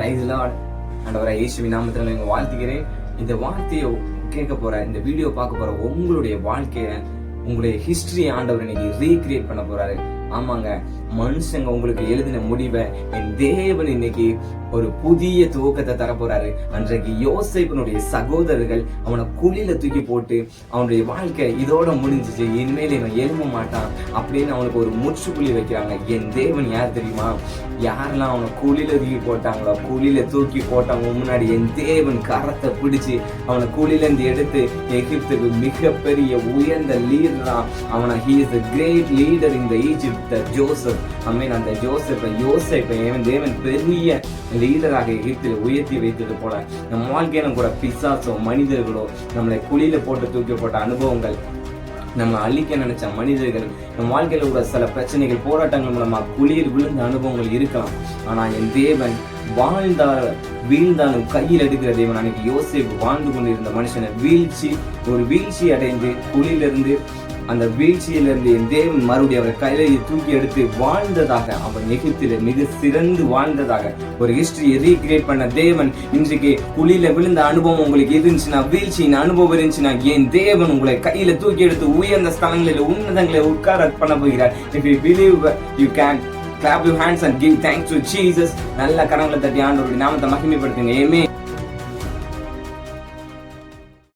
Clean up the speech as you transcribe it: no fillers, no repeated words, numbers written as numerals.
ஆண்டவராகிய இயேசுவின் நாமத்தில் நான் வாழ்த்துகிறேன். இந்த வார்த்தையை கேட்க போற, இந்த வீடியோ பார்க்க போற உங்களுடைய வாழ்க்கைய, உங்களுடைய ஹிஸ்டரி ஆண்டவர் இன்னைக்கு ரீக்ரியேட் பண்ண போறாரு. ஆமாங்க, மனுஷங்க உங்களுக்கு எழுதின முடிவை என் தேவன் இன்னைக்கு ஒரு புதிய துவக்கத்தை தரப்போறாரு. அன்றைக்கு யோசேப்பினுடைய சகோதரர்கள் அவனை குழியில தூக்கி போட்டு அவனுடைய வாழ்க்கை இதோட முடிஞ்சிச்சு, இனிமேல் இவன் எழும்ப மாட்டான் அப்படின்னு அவனுக்கு ஒரு முற்றுப்புள்ளி வைக்கிறாங்க. என் தேவன் யார் தெரியுமா? யாரெல்லாம் அவனை குழியில தூக்கி போட்டாங்களோ, குழியில தூக்கி போட்டவங்க முன்னாடி என் தேவன் கரத்தை பிடிச்சு அவனை குழியில இருந்து எடுத்து எகிப்துக்கு மிகப்பெரிய உயர்ந்த லீடரா அவனை, he is the great leader in the Egypt, Joseph. அந்த யோசேப்பை தேவன் பெரிய லீடராக எகிப்தில் உயர்த்தி வைத்தது போல நம்ம வாழ்க்கையில கூட பிசாசோ மனிதர்களோ நம்மளை குழியில போட்டு தூக்கி போட்ட அனுபவங்கள், நம்ம அழிக்க நினைச்ச மனிதர்கள், நம்ம வாழ்க்கையில கூட சில பிரச்சனைகள் போராட்டங்கள் மூலமா குளிர் விழுந்த அனுபவங்கள் இருக்கலாம். ஆனா என் தேவன் வீழ்ந்தாலும் கையில் எடுக்கிற தேவன். அன்னைக்கு யோசேப்பு வாழ்ந்து கொண்டிருந்த மனுஷனை வீழ்ச்சி அடைந்து குழியிலிருந்து, அந்த வீழ்ச்சியிலிருந்து என் தேவன் மறுபடியும் அவரை கையில தூக்கி எடுத்து வாழ்ந்ததாக, அவன் எகிப்தில மிக சிறந்து வாழ்ந்ததாக ஒரு ஹிஸ்டரி ரீக்ரியேட் பண்ண தேவன் இன்றைக்கு குழியில விழுந்த அனுபவம் உங்களுக்கு இருந்துச்சுன்னா, வீழ்ச்சியின் அனுபவம் இருந்துச்சுன்னா, என் தேவன் உங்களை கையில தூக்கி எடுத்து உயர்ந்த ஸ்தலங்களில் உன்னதங்களை உட்கார பண்ண போகிறார். If you believe, you can clap your hands and give thanks to Jesus. நல்ல கரங்களை தட்டி ஆண்டவருடைய நாமத்தை மகிமைப்படுத்துங்க. ஆமென்.